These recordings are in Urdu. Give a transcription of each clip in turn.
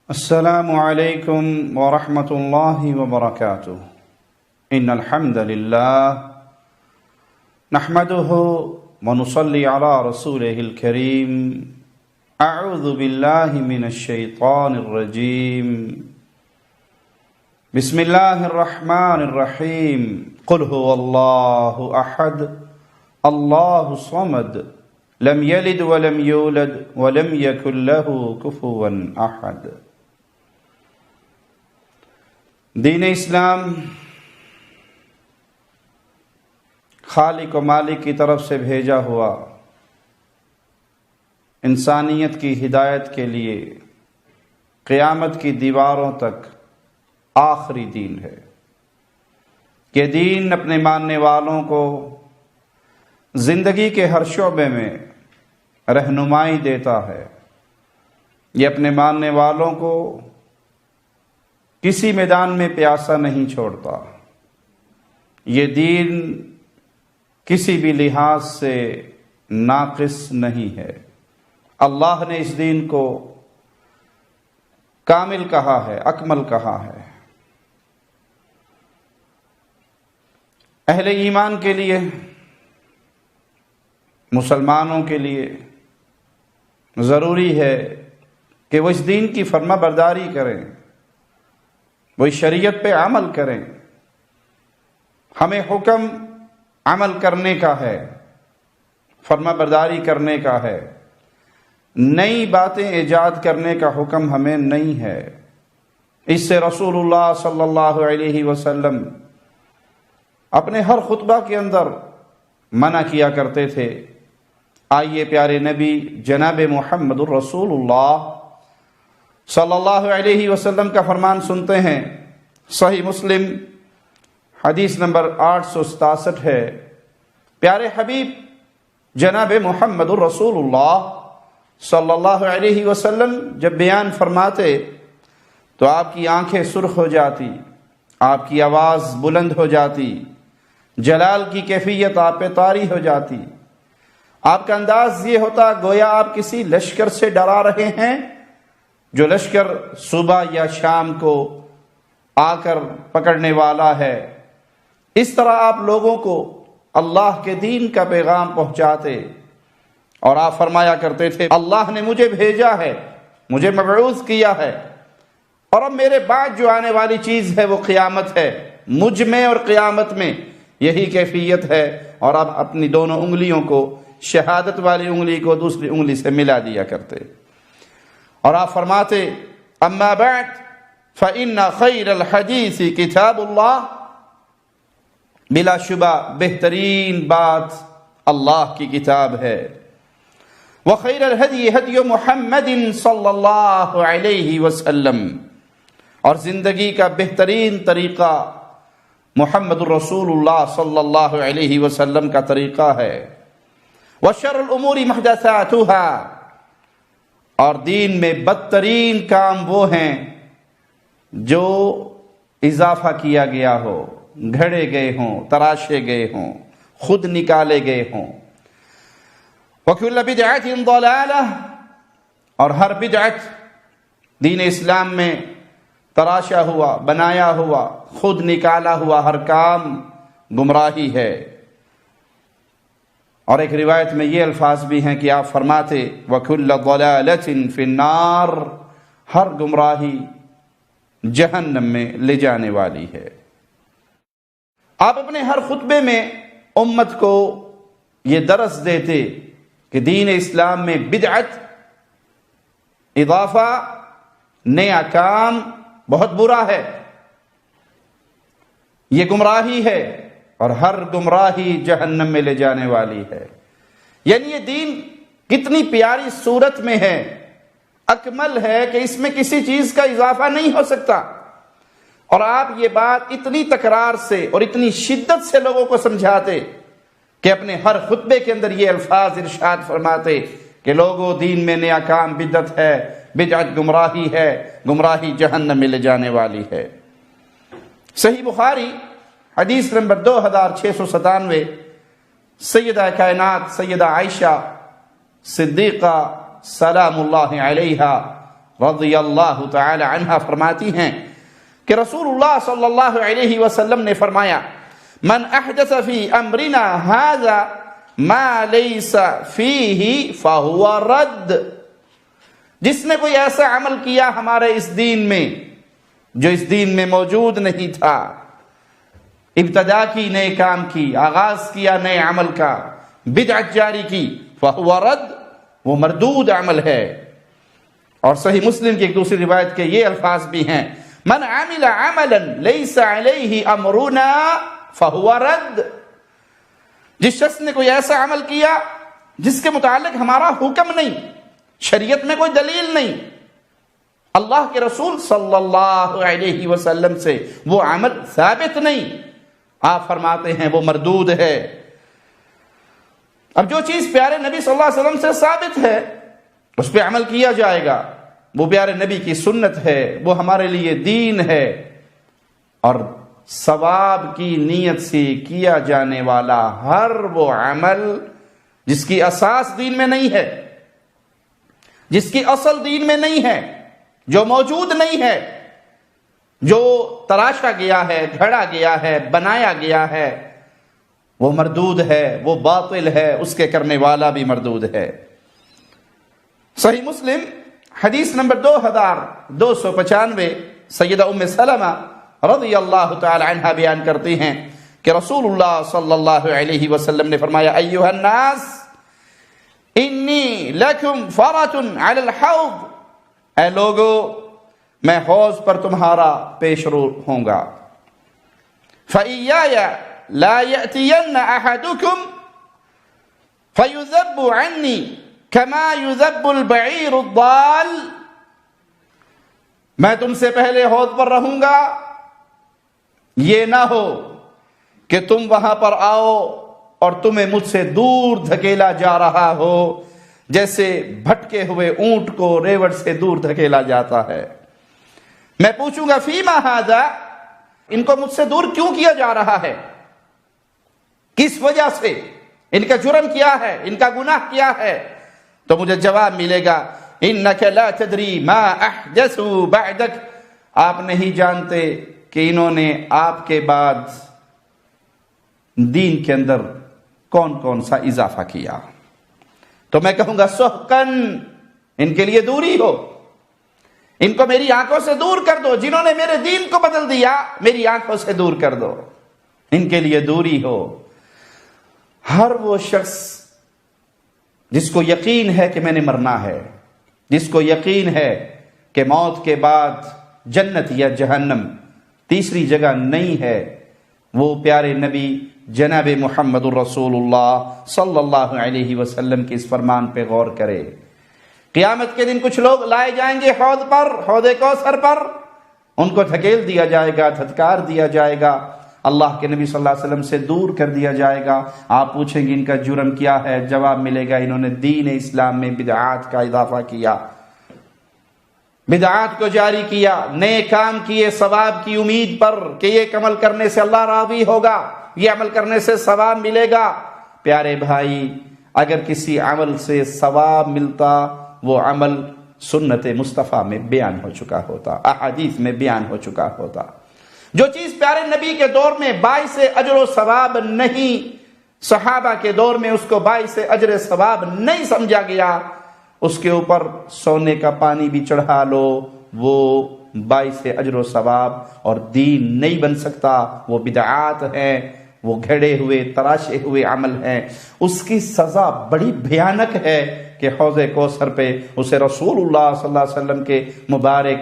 السلام علیکم ورحمۃ اللہ وبرکاتہ۔ ان الحمد للہ نحمده ونصلی علی رسولہ الکریم۔ اعوذ باللہ من الشیطان الرجیم۔ بسم اللہ الرحمن الرحیم۔ قل هو اللہ احد اللہ الصمد لم یلد ولم یولد ولم یکن له کفوا احد۔ دین اسلام خالق و مالک کی طرف سے بھیجا ہوا انسانیت کی ہدایت کے لیے قیامت کی دیواروں تک آخری دین ہے۔ یہ دین اپنے ماننے والوں کو زندگی کے ہر شعبے میں رہنمائی دیتا ہے۔ یہ اپنے ماننے والوں کو کسی میدان میں پیاسا نہیں چھوڑتا۔ یہ دین کسی بھی لحاظ سے ناقص نہیں ہے۔ اللہ نے اس دین کو کامل کہا ہے، اکمل کہا ہے۔ اہل ایمان کے لیے، مسلمانوں کے لیے ضروری ہے کہ وہ اس دین کی فرما برداری کریں، وہ شریعت پہ عمل کریں۔ ہمیں حکم عمل کرنے کا ہے، فرما برداری کرنے کا ہے، نئی باتیں ایجاد کرنے کا حکم ہمیں نہیں ہے۔ اس سے رسول اللہ صلی اللہ علیہ وسلم اپنے ہر خطبہ کے اندر منع کیا کرتے تھے۔ آئیے پیارے نبی جناب محمد الرسول اللہ صلی اللہ علیہ وسلم کا فرمان سنتے ہیں۔ صحیح مسلم حدیث نمبر 867 ہے۔ پیارے حبیب جناب محمد الرسول اللہ صلی اللہ علیہ وسلم جب بیان فرماتے تو آپ کی آنکھیں سرخ ہو جاتی، آپ کی آواز بلند ہو جاتی، جلال کی کیفیت آپ پہ طاری ہو جاتی۔ آپ کا انداز یہ ہوتا گویا آپ کسی لشکر سے ڈرا رہے ہیں، جو لشکر صبح یا شام کو آ کر پکڑنے والا ہے۔ اس طرح آپ لوگوں کو اللہ کے دین کا پیغام پہنچاتے، اور آپ فرمایا کرتے تھے اللہ نے مجھے بھیجا ہے، مجھے مبعوث کیا ہے، اور اب میرے بعد جو آنے والی چیز ہے وہ قیامت ہے۔ مجھ میں اور قیامت میں یہی کیفیت ہے۔ اور آپ اپنی دونوں انگلیوں کو، شہادت والی انگلی کو دوسری انگلی سے ملا دیا کرتے، اور آپ فرماتے اما بعد فإن خیر الحدیث کتاب اللہ۔ بلا شبہ بہترین بات اللہ کی کتاب ہے۔ وخیر الہدی ہدی محمد صلی اللہ علیہ وسلم، اور زندگی کا بہترین طریقہ محمد الرسول اللہ صلی اللہ علیہ وسلم کا طریقہ ہے۔ وشر الامور محدثاتها، اور دین میں بدترین کام وہ ہیں جو اضافہ کیا گیا ہو، گھڑے گئے ہوں، تراشے گئے ہوں، خود نکالے گئے ہوں۔ وَكُلَّ بِدْعَةٍ ضَلَالَةٍ، اور ہر بدعت دین اسلام میں تراشا ہوا، بنایا ہوا، خود نکالا ہوا ہر کام گمراہی ہے۔ اور ایک روایت میں یہ الفاظ بھی ہیں کہ آپ فرماتے وَكُلَّ ضَلَالَةٍ فِي النَّارِ، ہر گمراہی جہنم میں لے جانے والی ہے۔ آپ اپنے ہر خطبے میں امت کو یہ درس دیتے کہ دین اسلام میں بدعت، اضافہ، نیا کام بہت برا ہے، یہ گمراہی ہے، اور ہر گمراہی جہنم میں لے جانے والی ہے۔ یعنی یہ دین کتنی پیاری صورت میں ہے، اکمل ہے کہ اس میں کسی چیز کا اضافہ نہیں ہو سکتا۔ اور آپ یہ بات اتنی تکرار سے اور اتنی شدت سے لوگوں کو سمجھاتے کہ اپنے ہر خطبے کے اندر یہ الفاظ ارشاد فرماتے کہ لوگوں دین میں نیا کام بدعت ہے، بدعت گمراہی ہے، گمراہی جہنم میں لے جانے والی ہے۔ صحیح بخاری حدیث نمبر 2697، سیدہ کائنات سیدہ عائشہ صدیقہ سلام اللہ علیہا رضی اللہ تعالی عنہا فرماتی ہیں کہ رسول اللہ صلی اللہ علیہ وسلم نے فرمایا من احدث فی امرنا ھذا ما لیس فیہ فہو رد، جس نے کوئی ایسا عمل کیا ہمارے اس دین میں جو اس دین میں موجود نہیں تھا، ابتدا کی نئے کام کی، آغاز کیا نئے عمل کا، بدعت جاری کی، فہو رد، وہ مردود عمل ہے۔ اور صحیح مسلم کی ایک دوسری روایت کے یہ الفاظ بھی ہیں من عمل عملا لیس علیہ امرنا فہو رد، جس شخص نے کوئی ایسا عمل کیا جس کے متعلق ہمارا حکم نہیں، شریعت میں کوئی دلیل نہیں، اللہ کے رسول صلی اللہ علیہ وسلم سے وہ عمل ثابت نہیں، آپ فرماتے ہیں وہ مردود ہے۔ اب جو چیز پیارے نبی صلی اللہ علیہ وسلم سے ثابت ہے اس پہ عمل کیا جائے گا، وہ پیارے نبی کی سنت ہے، وہ ہمارے لیے دین ہے، اور ثواب کی نیت سے کیا جانے والا ہر وہ عمل جس کی اساس دین میں نہیں ہے، جس کی اصل دین میں نہیں ہے، جو موجود نہیں ہے، جو تراشا گیا ہے، گھڑا گیا ہے، بنایا گیا ہے، وہ مردود ہے، وہ باطل ہے، اس کے کرنے والا بھی مردود ہے۔ صحیح مسلم حدیث نمبر 2295 سیدہ ام سلمہ رضی اللہ تعالی عنہ بیان کرتی ہیں کہ رسول اللہ صلی اللہ علیہ وسلم نے فرمایا ایھا الناس انی لکم فرۃ علی الحوض، اے لوگو میں حوض پر تمہارا پیش رو ہوں گا، فإیایا لا یأتین احدکم فیذب عنی کما یذب البعیر الضال، میں تم سے پہلے حوض پر رہوں گا، یہ نہ ہو کہ تم وہاں پر آؤ اور تمہیں مجھ سے دور دھکیلا جا رہا ہو جیسے بھٹکے ہوئے اونٹ کو ریوڑ سے دور دھکیلا جاتا ہے۔ میں پوچھوں گا فیما ھذا، ان کو مجھ سے دور کیوں کیا جا رہا ہے، کس وجہ سے، ان کا جرم کیا ہے، ان کا گناہ کیا ہے؟ تو مجھے جواب ملے گا انک لا تدری ما احدثوا بعدک، آپ نہیں جانتے کہ انہوں نے آپ کے بعد دین کے اندر کون کون سا اضافہ کیا۔ تو میں کہوں گا سحقن، ان کے لیے دوری ہو، ان کو میری آنکھوں سے دور کر دو، جنہوں نے میرے دین کو بدل دیا میری آنکھوں سے دور کر دو، ان کے لیے دوری ہو۔ ہر وہ شخص جس کو یقین ہے کہ میں نے مرنا ہے، جس کو یقین ہے کہ موت کے بعد جنت یا جہنم تیسری جگہ نہیں ہے، وہ پیارے نبی جناب محمد الرسول اللہ صلی اللہ علیہ وسلم کے اس فرمان پہ غور کرے۔ قیامت کے دن کچھ لوگ لائے جائیں گے حوض پر، حوض کوثر پر، ان کو دھکیل دیا جائے گا، دھتکار دیا جائے گا، اللہ کے نبی صلی اللہ علیہ وسلم سے دور کر دیا جائے گا۔ آپ پوچھیں گے ان کا جرم کیا ہے؟ جواب ملے گا انہوں نے دین اسلام میں بدعات کا اضافہ کیا، بدعات کو جاری کیا، نئے کام کیے ثواب کی امید پر کہ یہ عمل کرنے سے اللہ راضی ہوگا، یہ عمل کرنے سے ثواب ملے گا۔ پیارے بھائی، اگر کسی عمل سے ثواب ملتا وہ عمل سنت مصطفیٰ میں بیان ہو چکا ہوتا، احادیث میں بیان ہو چکا ہوتا۔ جو چیز پیارے نبی کے دور میں باعث اجر و ثواب نہیں، صحابہ کے دور میں اس کو باعث اجر ثواب نہیں سمجھا گیا، اس کے اوپر سونے کا پانی بھی چڑھا لو، وہ باعث اجر و ثواب اور دین نہیں بن سکتا، وہ بدعات ہیں، وہ گھڑے ہوئے تراشے ہوئے عمل ہیں۔ اس کی سزا بڑی بھیانک ہے کہ حوض کوثر پہ اسے رسول اللہ صلی اللہ علیہ وسلم کے مبارک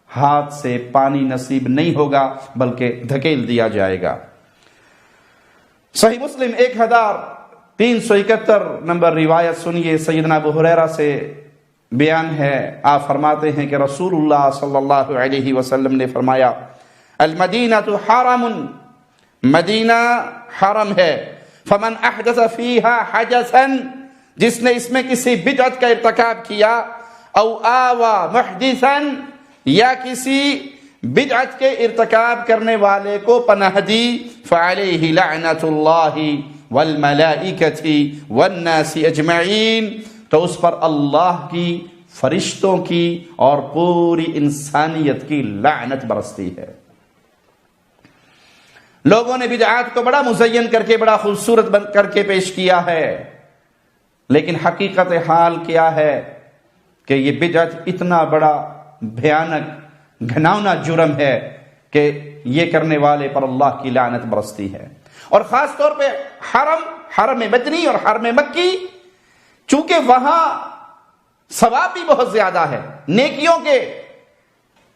ہاتھ سے پانی نصیب نہیں ہوگا بلکہ دھکیل دیا جائے گا۔ صحیح مسلم 1371 نمبر روایت سنیے، سیدنا ابو ہریرہ سے بیان ہے، آپ فرماتے ہیں کہ رسول اللہ صلی اللہ علیہ وسلم نے فرمایا المدینہ حرم، مدینہ حرم ہے، فمن احدث فیہا حدثا، جس نے اس میں کسی بدعت کا ارتکاب کیا، او آوا محدثا، یا کسی بدعت کے ارتکاب کرنے والے کو پناہ دی، فعلیہ لعنت اللہ والملائکۃ والناس اجمعین، تو اس پر اللہ کی، فرشتوں کی اور پوری انسانیت کی لعنت برستی ہے۔ لوگوں نے بدعات کو بڑا مزین کر کے، بڑا خوبصورت بن کر کے پیش کیا ہے، لیکن حقیقت حال کیا ہے کہ یہ بدعت اتنا بڑا بھیانک گھناؤنا جرم ہے کہ یہ کرنے والے پر اللہ کی لعنت برستی ہے۔ اور خاص طور پہ حرم مدنی اور حرم مکی، چونکہ وہاں ثواب بھی بہت زیادہ ہے، نیکیوں کے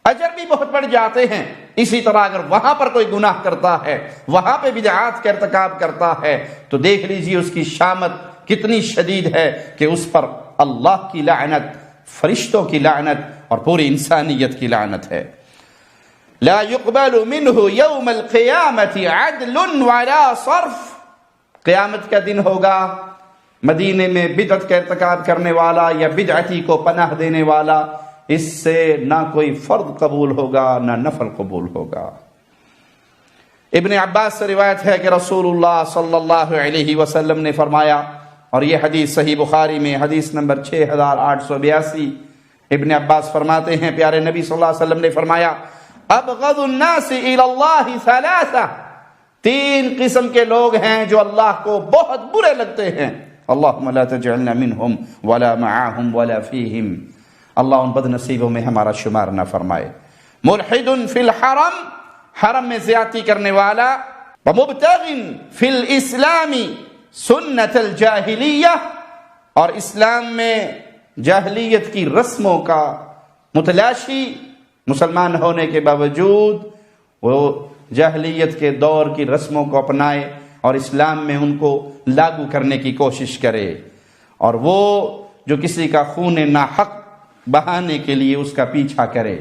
اجر بھی بہت بڑھ جاتے ہیں، اسی طرح اگر وہاں پر کوئی گناہ کرتا ہے، وہاں پہ بدعات کا ارتکاب کرتا ہے، تو دیکھ لیجیے اس کی شامت کتنی شدید ہے کہ اس پر اللہ کی لعنت، فرشتوں کی لعنت اور پوری انسانیت کی لعنت ہے۔ لا يقبل منه يوم القيامة عدل ولا صرف، قیامت کا دن ہوگا، مدینے میں بدعت کا ارتکاب کرنے والا یا بدعتی کو پناہ دینے والا، اس سے نہ کوئی فرض قبول ہوگا نہ نفل قبول ہوگا۔ ابن عباس سے روایت ہے کہ رسول اللہ صلی اللہ علیہ وسلم نے فرمایا، اور یہ حدیث صحیح بخاری میں حدیث نمبر 6882، ابن عباس فرماتے ہیں پیارے نبی صلی اللہ علیہ وسلم نے فرمایا، ابغض الناس الى اللہ ثلاثہ، تین قسم کے لوگ ہیں جو اللہ کو بہت برے لگتے ہیں، اللہم لا تجعلنا منہم ولا معاہم ولا فیہم، اللہ ان بد نصیبوں میں ہمارا شمار نہ فرمائے۔ ملحد فی الحرم، حرم میں زیادتی کرنے والا، ومبتغ فی الاسلام سنت الجاہلیہ، اور اسلام میں جاہلیت کی رسموں کا متلاشی، مسلمان ہونے کے باوجود وہ جاہلیت کے دور کی رسموں کو اپنائے اور اسلام میں ان کو لاگو کرنے کی کوشش کرے، اور وہ جو کسی کا خون ناحق بہانے کے لیے اس کا پیچھا کرے۔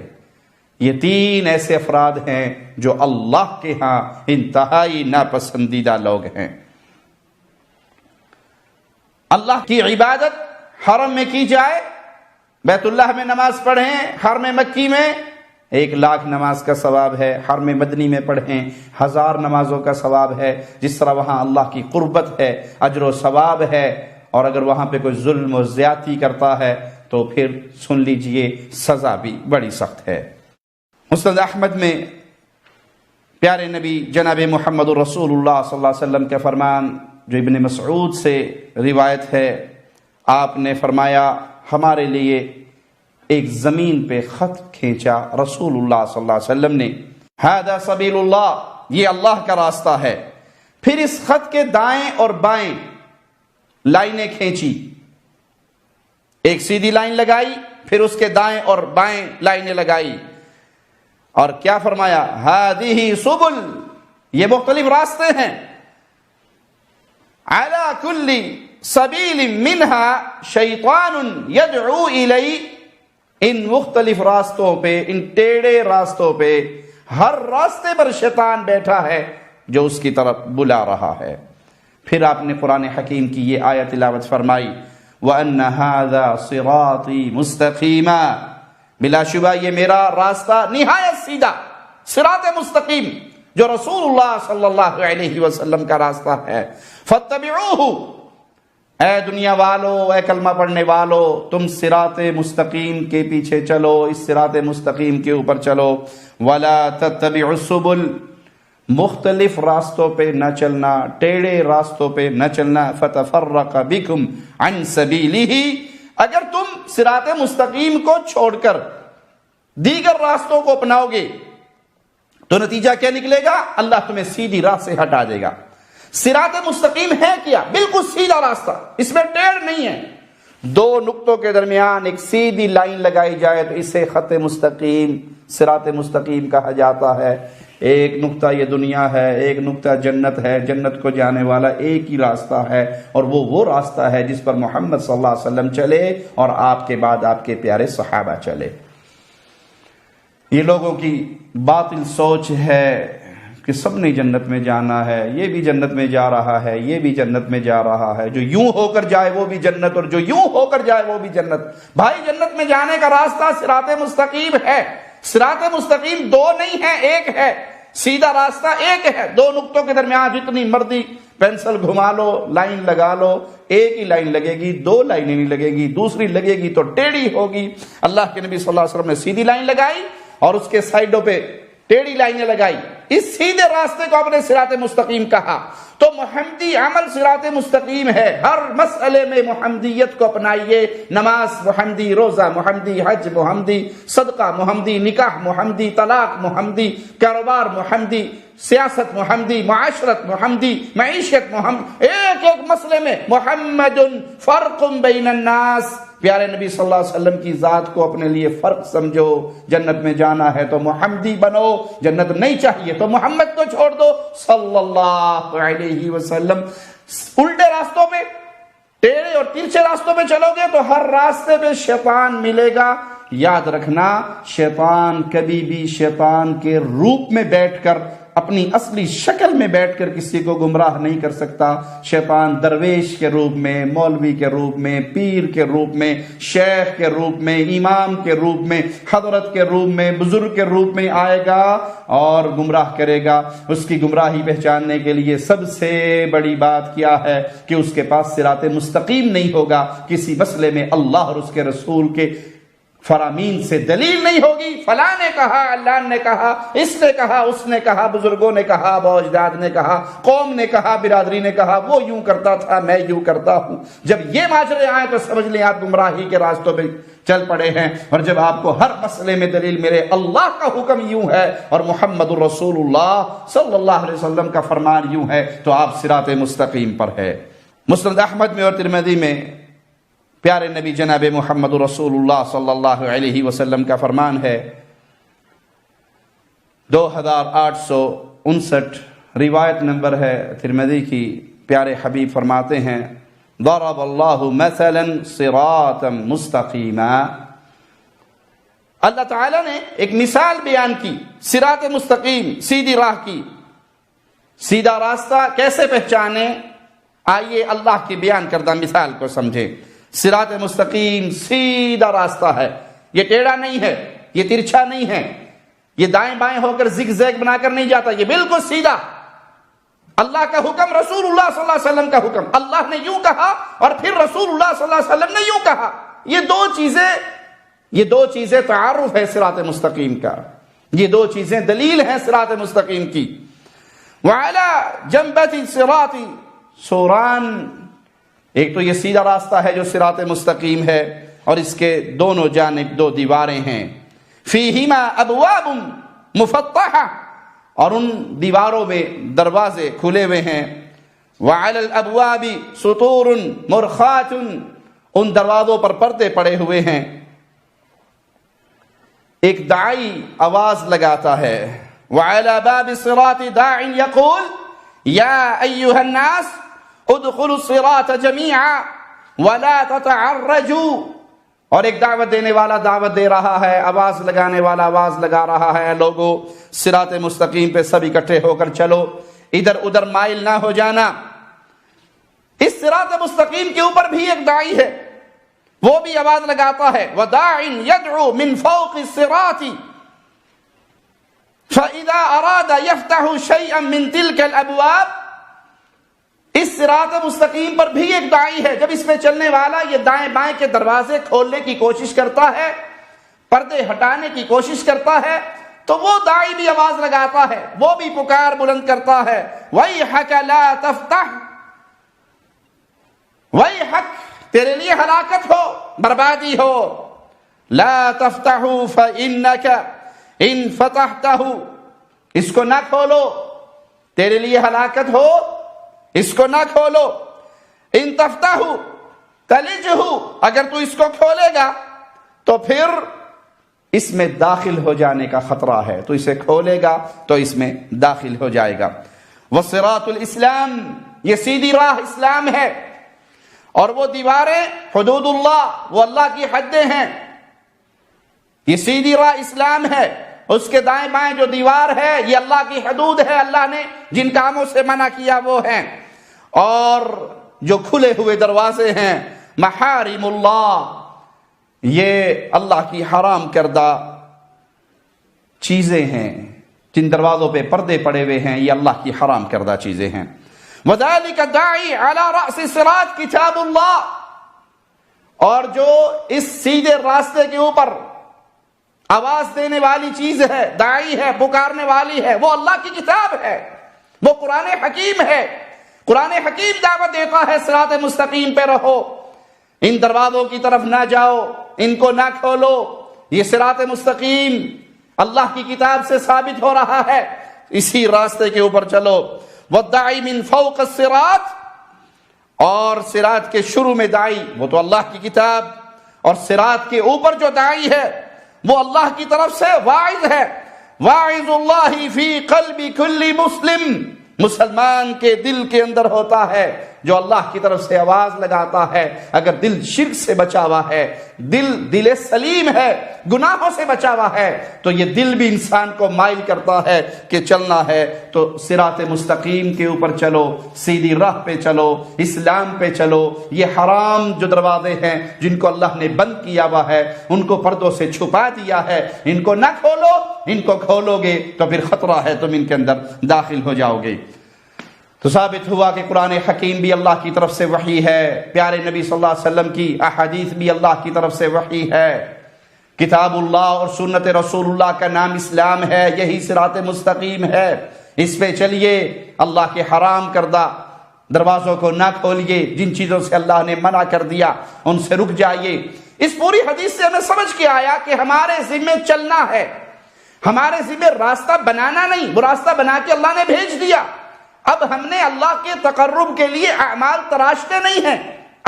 یہ تین ایسے افراد ہیں جو اللہ کے ہاں انتہائی ناپسندیدہ لوگ ہیں۔ اللہ کی عبادت حرم میں کی جائے، بیت اللہ میں نماز پڑھیں، حرم مکی میں 1,00,000 نماز کا ثواب ہے، حرم مدنی میں پڑھیں 1000 نمازوں کا ثواب ہے، جس طرح وہاں اللہ کی قربت ہے، اجر و ثواب ہے، اور اگر وہاں پہ کوئی ظلم و زیادتی کرتا ہے تو پھر سن لیجئے سزا بھی بڑی سخت ہے۔ مسند احمد میں پیارے نبی جناب محمد رسول اللہ صلی اللہ علیہ وسلم کے فرمان جو ابن مسعود سے روایت ہے، آپ نے فرمایا ہمارے لیے ایک زمین پہ خط کھینچا رسول اللہ صلی اللہ علیہ وسلم نے، ھذا سبیل اللہ، یہ اللہ کا راستہ ہے، پھر اس خط کے دائیں اور بائیں لائنیں کھینچی، ایک سیدھی لائن لگائی، پھر اس کے دائیں اور بائیں لائنیں لگائی، اور کیا فرمایا، ھذہ سبل، یہ مختلف راستے ہیں، علی کل سبیل منہا شیطان یدعو الی، ان مختلف راستوں پہ، ان ٹیڑے راستوں پہ، ہر راستے پر شیطان بیٹھا ہے جو اس کی طرف بلا رہا ہے۔ پھر آپ نے قرآن حکیم کی یہ آیت تلاوت فرمائی، وَأَنَّ هَذَا صِرَاطِي مُسْتَقِيمًا، بلا شبہ یہ میرا راستہ نہایت سیدھا، صراط مستقیم جو رسول اللہ صلی اللہ علیہ وسلم کا راستہ ہے، فَاتَّبِعُوهُ، اے دنیا والو، اے کلمہ پڑھنے والو، تم صراط مستقیم کے پیچھے چلو، اس صراط مستقیم کے اوپر چلو، وَلَا تَتَّبِعُوا السُّبُلَ، مختلف راستوں پہ نہ چلنا، ٹیڑے راستوں پہ نہ چلنا، فَتَفَرَّقَ بِكُمْ عَنْ سَبِيلِهِ، اگر تم صراط مستقیم کو چھوڑ کر دیگر راستوں کو اپناؤ گے تو نتیجہ کیا نکلے گا، اللہ تمہیں سیدھی راہ سے ہٹا دے گا۔ صراط مستقیم ہے کیا؟ بالکل سیدھا راستہ، اس میں ٹیڑھ نہیں ہے، دو نقطوں کے درمیان ایک سیدھی لائن لگائی جائے تو اسے خط مستقیم، صراط مستقیم کہا جاتا ہے۔ ایک نقطہ یہ دنیا ہے، ایک نقطہ جنت ہے، جنت کو جانے والا ایک ہی راستہ ہے، اور وہ راستہ ہے جس پر محمد صلی اللہ علیہ وسلم چلے اور آپ کے بعد آپ کے پیارے صحابہ چلے۔ یہ لوگوں کی باطل سوچ ہے کہ سب نے جنت میں جانا ہے، یہ بھی جنت میں جا رہا ہے، یہ بھی جنت میں جا رہا ہے، جو یوں ہو کر جائے وہ بھی جنت، اور جو یوں ہو کر جائے وہ بھی جنت۔ بھائی جنت میں جانے کا راستہ صراط مستقیم ہے، صراط مستقیم دو نہیں ہے، ایک ہے، سیدھا راستہ ایک ہے، دو نقطوں کے درمیان جتنی مرضی پینسل گھما لو، لائن لگا لو، ایک ہی لائن لگے گی، دو لائنیں نہیں لگے گی، دوسری لگے گی تو ٹیڑھی ہوگی۔ اللہ کے نبی صلی اللہ علیہ وسلم نے سیدھی لائن لگائی اور اس کے سائڈوں پہ ٹیڑھی لائنیں لگائی، اس سیدھے راستے کو اپنے صراط مستقیم کہا۔ تو محمدی عمل صراط مستقیم ہے، ہر مسئلے میں محمدیت کو اپنائیے، نماز محمدی، روزہ محمدی، حج محمدی، صدقہ محمدی، نکاح محمدی، طلاق محمدی، کاروبار محمدی، سیاست محمدی، معاشرت محمدی، معیشت محمد، ایک ایک مسئلے میں محمد فرق بین الناس، پیارے نبی صلی اللہ علیہ وسلم کی ذات کو اپنے لیے فرق سمجھو۔ جنت میں جانا ہے تو محمدی بنو، جنت نہیں چاہیے تو محمد کو چھوڑ دو صلی اللہ علیہ وسلم۔ الٹے راستوں پہ، ٹیڑھے اور ترچھے راستوں پہ چلو گے تو ہر راستے پہ شیطان ملے گا۔ یاد رکھنا، شیطان کبھی بھی شیطان کے روپ میں بیٹھ کر، اپنی اصلی شکل میں بیٹھ کر کسی کو گمراہ نہیں کر سکتا۔ شیطان درویش کے روپ میں، مولوی کے روپ میں، پیر کے روپ میں، شیخ کے روپ میں، امام کے روپ میں، حضرت کے روپ میں، بزرگ کے روپ میں آئے گا اور گمراہ کرے گا۔ اس کی گمراہی پہچاننے کے لیے سب سے بڑی بات کیا ہے کہ اس کے پاس صراط مستقیم نہیں ہوگا، کسی مسئلے میں اللہ اور اس کے رسول کے فرامین سے دلیل نہیں ہوگی۔ فلاں نے کہا، اللہ نے کہا، اس نے کہا، اس نے کہا، بزرگوں نے کہا، ابا اجداد نے کہا، قوم نے کہا، برادری نے کہا، وہ یوں کرتا تھا، میں یوں کرتا ہوں۔ جب یہ ماجرے آئیں تو سمجھ لیں آپ گمراہی کے راستوں پہ چل پڑے ہیں۔ اور جب آپ کو ہر مسئلے میں دلیل میرے اللہ کا حکم یوں ہے اور محمد الرسول اللہ صلی اللہ علیہ وسلم کا فرمان یوں ہے تو آپ صراط مستقیم پر ہے۔ مسند احمد میں اور ترمذی میں پیارے نبی جناب محمد رسول اللہ صلی اللہ علیہ وسلم کا فرمان ہے، 2859 روایت نمبر ہے ترمذی کی۔ پیارے حبیب فرماتے ہیں، ضرب اللہ مثلا صراطا مستقیما، اللہ تعالیٰ نے ایک مثال بیان کی صراط مستقیم، سیدھی راہ کی۔ سیدھا راستہ کیسے پہچانے؟ آئیے اللہ کی بیان کردہ مثال کو سمجھیں۔ صراط مستقیم سیدھا راستہ ہے، یہ ٹیڑھا نہیں ہے، یہ ترچھا نہیں ہے، یہ دائیں بائیں ہو کر زگ زیگ بنا کر نہیں جاتا، یہ بالکل سیدھا۔ اللہ کا حکم، رسول اللہ صلی اللہ علیہ وسلم کا حکم، اللہ نے یوں کہا اور پھر رسول اللہ صلی اللہ علیہ وسلم نے یوں کہا، یہ دو چیزیں تعارف ہے صراط مستقیم کا، یہ دو چیزیں دلیل ہیں صراط مستقیم کی۔ وَعَلَى جَنْبَةِ الصِّرَاطِ سوران، ایک تو یہ سیدھا راستہ ہے جو صراط مستقیم ہے اور اس کے دونوں جانب دو دیواریں ہیں، فیہما ابواب مفتحہ، اور ان دیواروں میں دروازے کھلے ہوئے ہیں، وعلی الابواب سطور مرخات، ان دروازوں پر پردے پڑے ہوئے ہیں۔ ایک داعی آواز لگاتا ہے، وعلی باب الصراط داع یقول یا ایھا الناس ادخلوا الصراط جميعا ولا تتعرجوا، اور ایک دعوت دینے والا دعوت دے رہا ہے، آواز لگانے والا آواز لگا رہا ہے، لوگوں صراط مستقیم پہ سب اکٹھے ہو کر چلو، ادھر ادھر مائل نہ ہو جانا۔ اس صراط مستقیم کے اوپر بھی ایک داعی ہے، وہ بھی آواز لگاتا ہے، وَدَاعٍ يَدْعُو مِنْ فَوْقِ الصِّرَاطِ فَإِذَا أَرَادَ يَفْتَحُ شَيْئًا مِنْ تِلْكَ الْأَبْوَابِ، اس صراط مستقیم پر بھی ایک داعی ہے، جب اس میں چلنے والا یہ دائیں بائیں کے دروازے کھولنے کی کوشش کرتا ہے، پردے ہٹانے کی کوشش کرتا ہے، تو وہ داعی بھی آواز لگاتا ہے، وہ بھی پکار بلند کرتا ہے، وَيْحَكَ لَا تَفْتَحْ، وَيْحَكَ تیرے لیے ہلاکت ہو، بربادی ہو، لَا تَفْتَحُ فَإِنَّكَ إِن فَتَحْتَهُ، اس کو نہ کھولو، تیرے لیے ہلاکت ہو، اس کو نہ کھولو، ان تفتح تلجہ، اگر تو اس کو کھولے گا تو پھر اس میں داخل ہو جانے کا خطرہ ہے، تو اسے کھولے گا تو اس میں داخل ہو جائے گا۔ وصراط الاسلام، یہ سیدھی راہ اسلام ہے، اور وہ دیواریں حدود اللہ، وہ اللہ کی حدیں ہیں، یہ سیدھی راہ اسلام ہے، اس کے دائیں بائیں جو دیوار ہے یہ اللہ کی حدود ہے، اللہ نے جن کاموں سے منع کیا وہ ہیں، اور جو کھلے ہوئے دروازے ہیں محارم اللہ، یہ اللہ کی حرام کردہ چیزیں ہیں، جن دروازوں پہ پردے پڑے ہوئے ہیں یہ اللہ کی حرام کردہ چیزیں ہیں۔ وَذَلِكَ دَاعِي عَلَى رَأْسِ صِرَاط کتاب اللہ، اور جو اس سیدھے راستے کے اوپر آواز دینے والی چیز ہے، داعی ہے، پکارنے والی ہے، وہ اللہ کی کتاب ہے، وہ قرآن حکیم ہے۔ قرآن حکیم دعوت دیتا ہے صراط مستقیم پہ رہو، ان دروازوں کی طرف نہ جاؤ، ان کو نہ کھولو، یہ صراط مستقیم اللہ کی کتاب سے ثابت ہو رہا ہے، اسی راستے کے اوپر چلو۔ وَالدَّاعِي مِن فَوْقِ الصِّرَاط، اور صراط کے شروع میں داعی وہ تو اللہ کی کتاب، اور صراط کے اوپر جو داعی ہے وہ اللہ کی طرف سے واعظ ہے۔ واعظ اللہ فی قلب کل مسلم، مسلمان کے دل کے اندر ہوتا ہے جو اللہ کی طرف سے آواز لگاتا ہے۔ اگر دل شرک سے بچا ہوا ہے، دل سلیم ہے، گناہوں سے بچا ہوا ہے، تو یہ دل بھی انسان کو مائل کرتا ہے کہ چلنا ہے تو صراط مستقیم کے اوپر چلو، سیدھی راہ پہ چلو، اسلام پہ چلو۔ یہ حرام جو دروازے ہیں جن کو اللہ نے بند کیا ہوا ہے، ان کو پردوں سے چھپا دیا ہے، ان کو نہ کھولو، ان کو کھولو گے تو پھر خطرہ ہے تم ان کے اندر داخل ہو جاؤ گے۔ تو ثابت ہوا کہ قرآن حکیم بھی اللہ کی طرف سے وحی ہے، پیارے نبی صلی اللہ علیہ وسلم کی احادیث بھی اللہ کی طرف سے وحی ہے۔ کتاب اللہ اور سنت رسول اللہ کا نام اسلام ہے، یہی صراط مستقیم ہے، اس پہ چلیے۔ اللہ کے حرام کردہ دروازوں کو نہ کھولیے، جن چیزوں سے اللہ نے منع کر دیا ان سے رک جائیے۔ اس پوری حدیث سے ہمیں سمجھ کے آیا کہ ہمارے ذمہ چلنا ہے، ہمارے ذمہ راستہ بنانا نہیں، وہ راستہ بنا کے اللہ نے بھیج دیا۔ اب ہم نے اللہ کے تقرب کے لیے اعمال تراشتے نہیں ہیں،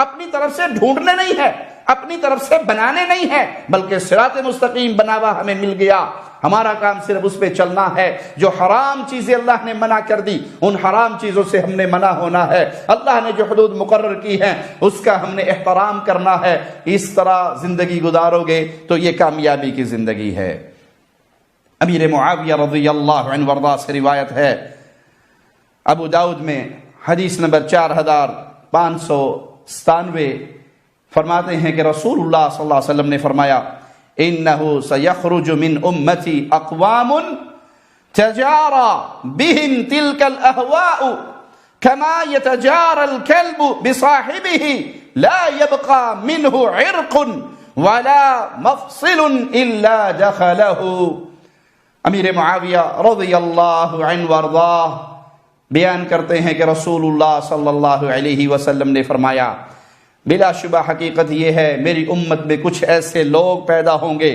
اپنی طرف سے ڈھونڈنے نہیں ہے، اپنی طرف سے بنانے نہیں ہے، بلکہ صراط مستقیم بنا ہوا ہمیں مل گیا۔ ہمارا کام صرف اس پہ چلنا ہے۔ جو حرام چیزیں اللہ نے منع کر دی، ان حرام چیزوں سے ہم نے منع ہونا ہے۔ اللہ نے جو حدود مقرر کی ہیں اس کا ہم نے احترام کرنا ہے۔ اس طرح زندگی گزارو گے تو یہ کامیابی کی زندگی ہے۔ امیر معاویہ رضی اللہ عنہ وارضاہ سے روایت ہے، ابو داؤد میں حدیث نمبر 4597 فرماتے ہیں کہ رسول اللہ صلی اللہ علیہ وسلم نے فرمایا، انه سيخرج من امتي اقوام تجارى بهم تلك الاهواء كما يتجارى الكلب بصاحبه لا يبقى منه عرق ولا مفصل الا دخله۔ امیر معاویہ رضی اللہ عنہ وارضاہ بیان کرتے ہیں کہ رسول اللہ صلی اللہ علیہ وسلم نے فرمایا، بلا شبہ حقیقت یہ ہے میری امت میں کچھ ایسے لوگ پیدا ہوں گے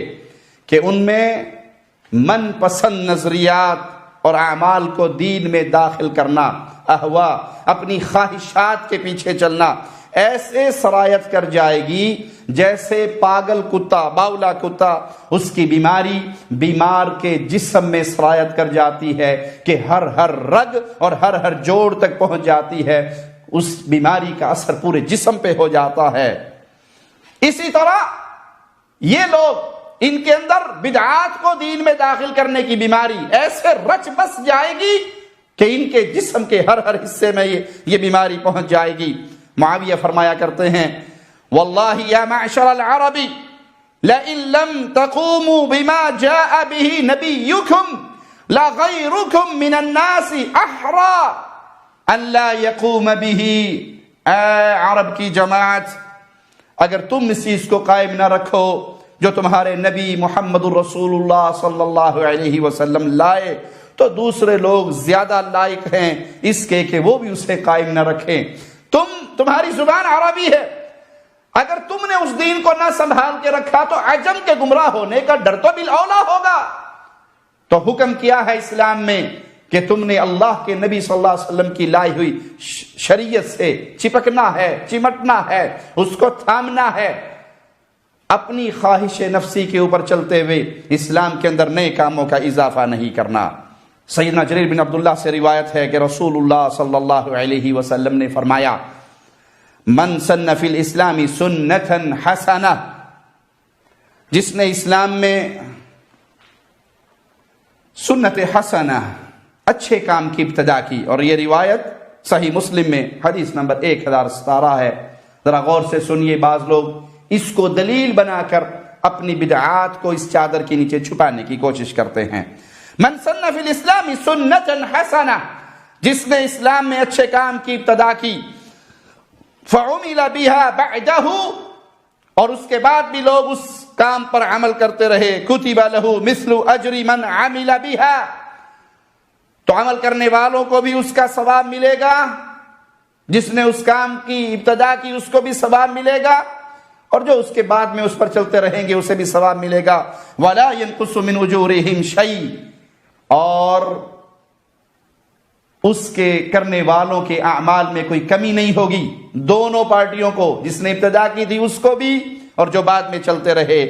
کہ ان میں من پسند نظریات اور اعمال کو دین میں داخل کرنا، احوا، اپنی خواہشات کے پیچھے چلنا ایسے سرایت کر جائے گی جیسے پاگل کتا، باولا کتا، اس کی بیماری بیمار کے جسم میں سرایت کر جاتی ہے کہ ہر رگ اور ہر جوڑ تک پہنچ جاتی ہے، اس بیماری کا اثر پورے جسم پہ ہو جاتا ہے۔ اسی طرح یہ لوگ، ان کے اندر بدعات کو دین میں داخل کرنے کی بیماری ایسے رچ بس جائے گی کہ ان کے جسم کے ہر حصے میں یہ بیماری پہنچ جائے گی۔ معاویہ فرمایا کرتے ہیں، واللہ یا معشر العرب لئن لم تقوموا بما جاء به نبیکم لغیرکم من الناس احرى ان لا يقوم به۔ اے عرب کی جماعت، اگر تم اس چیز کو قائم نہ رکھو جو تمہارے نبی محمد الرسول اللہ صلی اللہ علیہ وسلم لائے، تو دوسرے لوگ زیادہ لائق ہیں اس کے کہ وہ بھی اسے قائم نہ رکھیں۔ تمہاری زبان عربی ہے، اگر تم نے اس دین کو نہ سنبھال کے رکھا تو عجم کے گمراہ ہونے کا ڈر تو بالاولیٰ ہوگا۔ تو حکم کیا ہے اسلام میں کہ تم نے اللہ کے نبی صلی اللہ علیہ وسلم کی لائی ہوئی شریعت سے چپکنا ہے، چمٹنا ہے، اس کو تھامنا ہے، اپنی خواہش نفسی کے اوپر چلتے ہوئے اسلام کے اندر نئے کاموں کا اضافہ نہیں کرنا۔ سیدنا جریر بن عبداللہ سے روایت ہے کہ رسول اللہ صلی اللہ علیہ وسلم نے فرمایا، من سن فی الاسلام سنتا حسنہ، جس نے اسلام میں سنت حسنہ، اچھے کام کی ابتدا کی، اور یہ روایت صحیح مسلم میں حدیث نمبر 1017 ہے۔ ذرا غور سے سنیے، بعض لوگ اس کو دلیل بنا کر اپنی بدعات کو اس چادر کے نیچے چھپانے کی کوشش کرتے ہیں۔ من سن فی الاسلام سنتا حسنہ، جس نے اسلام میں اچھے کام کی ابتدا کی، فعمل بها بعده، اور اس کے بعد بھی لوگ اس کام پر عمل کرتے رہے، کتب له مثل اجر من عمل بها، تو عمل کرنے والوں کو بھی اس کا ثواب ملے گا، جس نے اس کام کی ابتدا کی اس کو بھی ثواب ملے گا، اور جو اس کے بعد میں اس پر چلتے رہیں گے اسے بھی ثواب ملے گا۔ وَلَا يَنْقُصُ مِنْ أُجُورِهِمْ شَيْءٍ، اور اس کے کرنے والوں کے اعمال میں کوئی کمی نہیں ہوگی، دونوں پارٹیوں کو، جس نے ابتدا کی تھی اس کو بھی اور جو بعد میں چلتے رہے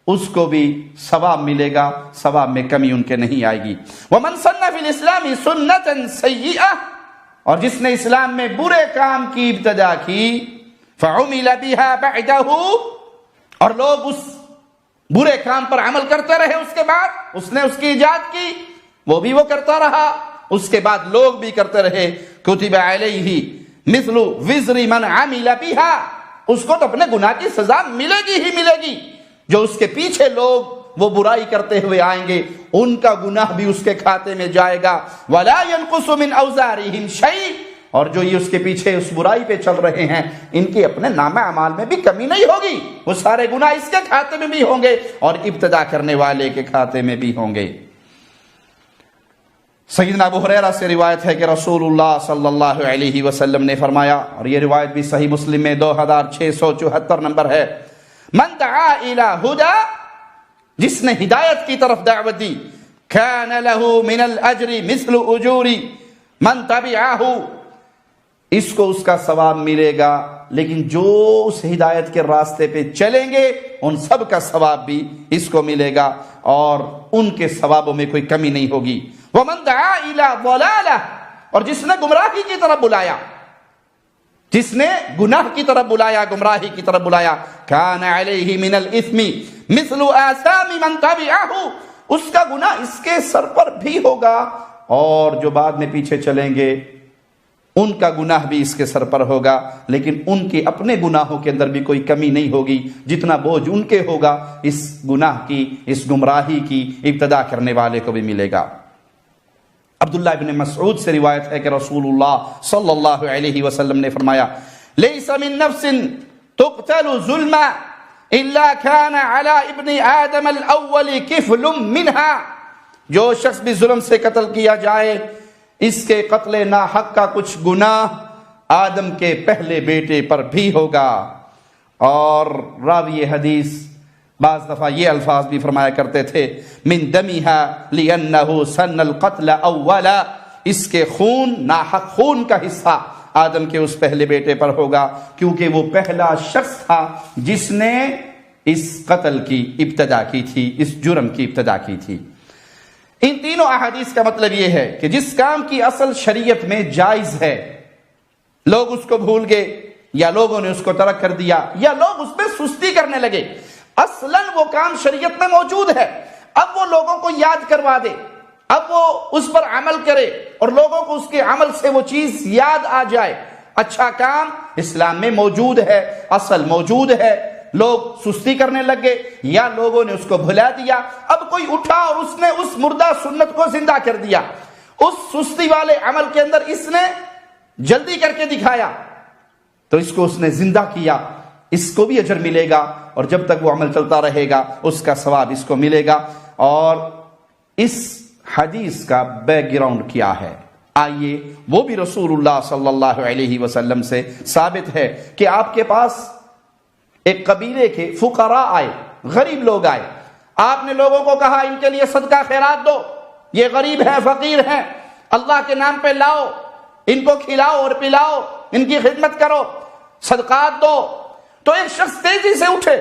اس کو بھی ثواب ملے گا، ثواب میں کمی ان کے نہیں آئے گی۔ وَمَنْ سَنَّ فِي الْإِسْلَامِ سُنَّةً سَيِّئَةً، اور جس نے اسلام میں برے کام کی ابتدا کی، فَعُمِلَ بِهَا بَعْدَهُ، اور لوگ اس برے کام پر عمل کرتے رہے، اس کے بعد اس نے اس کی ایجاد کی، وہ بھی وہ کرتا رہا، اس کے بعد لوگ بھی کرتے رہے، کتب علیہ مثل وزر من عمل بها، اس کو تو اپنے گناہ کی سزا ملے گی ہی ملے گی، جو اس کے پیچھے لوگ وہ برائی کرتے ہوئے آئیں گے ان کا گناہ بھی اس کے کھاتے میں جائے گا۔ ولا ينقص من اوزارهم شيء، اور جو یہ اس کے پیچھے اس برائی پہ چل رہے ہیں ان کے اپنے نامہ اعمال میں بھی کمی نہیں ہوگی، وہ سارے گناہ اس کے کھاتے میں بھی ہوں گے اور ابتدا کرنے والے کے کھاتے میں بھی ہوں گے۔ سیدنا ابو ہریرہ سے روایت ہے کہ رسول اللہ صلی اللہ علیہ وسلم نے فرمایا، اور یہ روایت بھی صحیح مسلم میں 2674 نمبر ہے، من دعا الی ہدی، جس نے ہدایت کی طرف دعوت دی، کان له من الاجر مثل اجور من تبعہ، اس کو اس کا ثواب ملے گا، لیکن جو اس ہدایت کے راستے پہ چلیں گے ان سب کا ثواب بھی اس کو ملے گا اور ان کے ثوابوں میں کوئی کمی نہیں ہوگی۔ وَمَنْ دَعَا إِلَىٰ ضَلَالَةٍ، اور جس نے گمراہی کی طرف بلایا، جس نے گناہ کی طرف بلایا، گمراہی کی طرف بلایا، كَانَ عَلَيْهِ مِنَ الْإِثْمِ مِثْلُ آثَامِ مَنْ تَبِعَهُ، اس کا گناہ اس کے سر پر بھی ہوگا، اور جو بعد میں پیچھے چلیں گے ان کا گناہ بھی اس کے سر پر ہوگا، لیکن ان کے اپنے گناہوں کے اندر بھی کوئی کمی نہیں ہوگی، جتنا بوجھ ان کے ہوگا اس گناہ کی، اس گمراہی کی ابتدا کرنے والے کو بھی ملے گا۔ عبداللہ ابن مسعود سے روایت ہے کہ رسول اللہ صلی اللہ علیہ وسلم نے فرمایا، لیس من نفس تقتل ظلما الا كان على ابن آدم الاول کفل منها، جو شخص بھی ظلم سے قتل کیا جائے اس کے قتل ناحق کا کچھ گناہ آدم کے پہلے بیٹے پر بھی ہوگا۔ اور راوی حدیث بعض دفعہ یہ الفاظ بھی فرمایا کرتے تھے، من دمها لأنه سن القتل اولا، اس کے خون، ناحق خون کا حصہ آدم کے اس پہلے بیٹے پر ہوگا، کیونکہ وہ پہلا شخص تھا جس نے اس قتل کی ابتدا کی تھی، اس جرم کی ابتدا کی تھی۔ ان تینوں احادیث کا مطلب یہ ہے کہ جس کام کی اصل شریعت میں جائز ہے، لوگ اس کو بھول گئے یا لوگوں نے اس کو ترک کر دیا یا لوگ اس میں سستی کرنے لگے، اصلاً وہ کام شریعت میں موجود ہے، اب وہ لوگوں کو یاد کروا دے، اب وہ اس پر عمل کرے اور لوگوں کو اس کے عمل سے وہ چیز یاد آ جائے، اچھا کام اسلام میں موجود ہے، اصل موجود ہے، لوگ سستی کرنے لگے یا لوگوں نے اس کو بھلا دیا، اب کوئی اٹھا اور اس نے اس مردہ سنت کو زندہ کر دیا، اس سستی والے عمل کے اندر اس نے جلدی کر کے دکھایا تو اس کو اس نے زندہ کیا، اس کو بھی اجر ملے گا، اور جب تک وہ عمل چلتا رہے گا اس کا ثواب اس کو ملے گا۔ اور اس حدیث کا بیک گراؤنڈ کیا ہے؟ آئیے وہ بھی رسول اللہ صلی اللہ علیہ وسلم سے ثابت ہے کہ آپ کے پاس ایک قبیلے کے فقراء آئے، غریب لوگ آئے، آپ نے لوگوں کو کہا ان کے لیے صدقہ خیرات دو، یہ غریب ہیں، فقیر ہیں، اللہ کے نام پہ لاؤ، ان کو کھلاؤ اور پلاؤ، ان کی خدمت کرو، صدقات دو۔ تو ایک شخص تیزی سے اٹھے،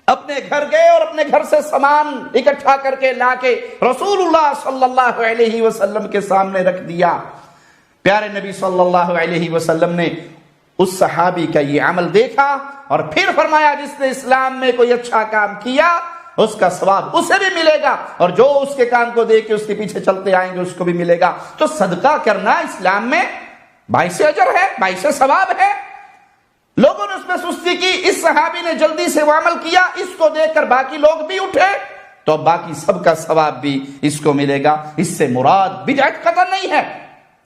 اپنے گھر گئے اور اپنے گھر سے سامان اکٹھا کر کے لا کے رسول اللہ صلی اللہ علیہ وسلم کے سامنے رکھ دیا۔ پیارے نبی صلی اللہ علیہ وسلم نے اس صحابی کا یہ عمل دیکھا اور پھر فرمایا، جس نے اسلام میں کوئی اچھا کام کیا اس کا ثواب اسے بھی ملے گا، اور جو اس کے کام کو دیکھ کے اس کے پیچھے چلتے آئیں گے اس کو بھی ملے گا۔ تو صدقہ کرنا اسلام میں باعث اجر ہے، باعث ثواب ہے۔ لوگوں نے اس میں سستی کی، اس صحابی نے جلدی سے وہ عمل کیا، اس کو دیکھ کر باقی لوگ بھی اٹھے تو باقی سب کا ثواب بھی اس کو ملے گا۔ اس سے مراد بدعت قطعا نہیں ہے،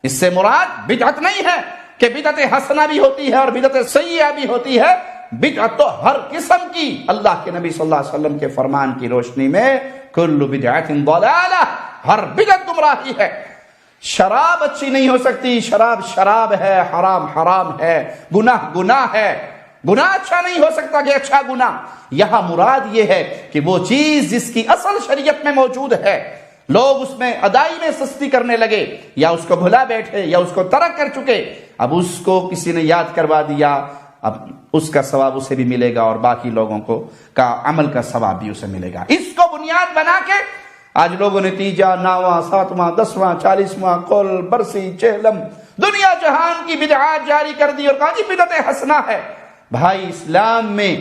اس سے مراد بدعت نہیں ہے کہ بدعت حسنہ بھی ہوتی ہے اور بدعت سیئہ بھی ہوتی ہے. بدعت تو ہر قسم کی اللہ کے نبی صلی اللہ علیہ وسلم کے فرمان کی روشنی میں کل بدعت ضلالہ، ہر بدعت گمراہی ہے. شراب اچھی نہیں ہو سکتی، شراب شراب ہے، حرام حرام ہے، گناہ گناہ ہے. گناہ اچھا نہیں ہو سکتا کہ اچھا گناہ. یہاں مراد یہ ہے کہ وہ چیز جس کی اصل شریعت میں موجود ہے، لوگ اس میں ادائی میں سستی کرنے لگے یا اس کو بھلا بیٹھے یا اس کو ترک کر چکے، اب اس کو کسی نے یاد کروا دیا، اب اس کا ثواب اسے بھی ملے گا اور باقی لوگوں کو کا عمل کا ثواب بھی اسے ملے گا. اس کو بنیاد بنا کے آج لوگوں نے تیجا، ناواں، ساتواں، 10واں، 40واں، قول، برسی، چہلم، دنیا جہان کی بدعات جاری کر دی اور کہا جی بدعت حسنہ ہے. بھائی اسلام میں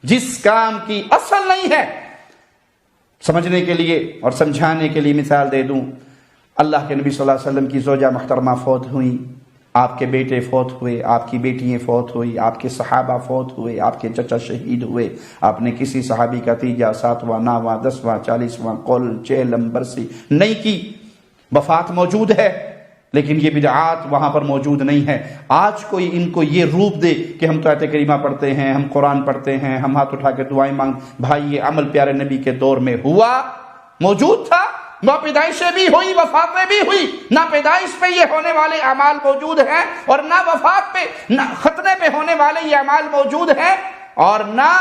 جس کام کی اصل نہیں ہے، سمجھنے کے لیے اور سمجھانے کے لیے مثال دے دوں. اللہ کے نبی صلی اللہ علیہ وسلم کی زوجہ محترمہ فوت ہوئی، آپ کے بیٹے فوت ہوئے، آپ کی بیٹیاں فوت ہوئی، آپ کے صحابہ فوت ہوئے، آپ کے چچا شہید ہوئے، آپ نے کسی صحابی کا تیجا، 7واں، 9واں، 10واں، 40واں، قول، چہلم، برسی نہیں کی. وفات موجود ہے لیکن یہ بدعات وہاں پر موجود نہیں ہے. آج کوئی ان کو یہ روپ دے کہ ہم تو آیت کریمہ پڑھتے ہیں، ہم قرآن پڑھتے ہیں، ہم ہاتھ اٹھا کے دعائیں مانگ. بھائی یہ عمل پیارے نبی کے دور میں ہوا، موجود تھا، نہ پیدائشیں بھی ہوئی، وفاتیں بھی ہوئی. نہ پیدائش پہ یہ ہونے والے اعمال موجود ہیں اور نہ وفات پہ، نہ ختنے پہ ہونے والے یہ اعمال موجود ہیں اور نہ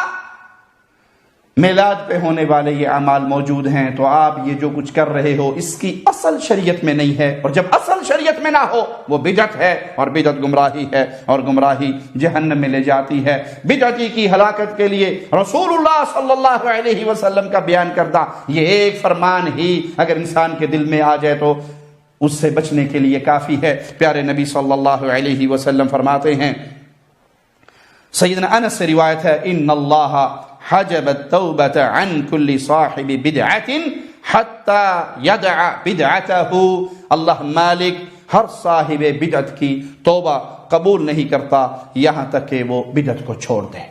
میلاد پہ ہونے والے یہ اعمال موجود ہیں. تو آپ یہ جو کچھ کر رہے ہو اس کی اصل شریعت میں نہیں ہے، اور جب اصل شریعت میں نہ ہو وہ بدعت ہے، اور بدعت گمراہی ہے، اور گمراہی جہنم میں لے جاتی ہے. بدعتی کی ہلاکت کے لیے رسول اللہ صلی اللہ علیہ وسلم کا بیان کردہ یہ ایک فرمان ہی اگر انسان کے دل میں آ جائے تو اس سے بچنے کے لیے کافی ہے. پیارے نبی صلی اللہ علیہ وسلم فرماتے ہیں، سیدنا انس سے روایت ہے، ان اللہ حجب التوبة عن كل صاحب بدعة حتى يدع بدعته. اللہ مالک ہر صاحب بدعت کی توبہ قبول نہیں کرتا یہاں تک کہ وہ بدعت کو چھوڑ دے.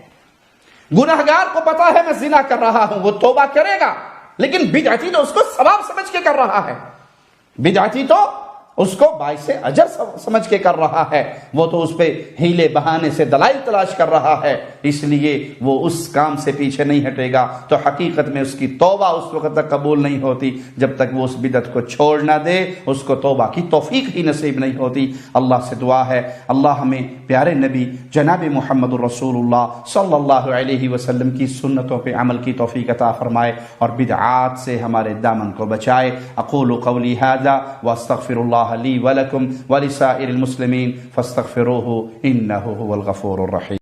گناہگار کو پتا ہے میں زنا کر رہا ہوں، وہ توبہ کرے گا، لیکن بدعتی تو اس کو ثواب سمجھ کے کر رہا ہے. بدعتی تو اس کو باعث اجر سمجھ کے کر رہا ہے، وہ تو اس پہ ہیلے بہانے سے دلائل تلاش کر رہا ہے، اس لیے وہ اس کام سے پیچھے نہیں ہٹے گا. تو حقیقت میں اس کی توبہ اس وقت تک قبول نہیں ہوتی جب تک وہ اس بدعت کو چھوڑ نہ دے، اس کو توبہ کی توفیق ہی نصیب نہیں ہوتی. اللہ سے دعا ہے اللہ ہمیں پیارے نبی جناب محمد الرسول اللہ صلی اللہ علیہ وسلم کی سنتوں پہ عمل کی توفیق عطا فرمائے اور بدعات سے ہمارے دامن کو بچائے. اقول قولی ھذا واستغفر اللہ لي ولكم ولسائر المسلمين فاستغفروه إنه هو الغفور الرحيم.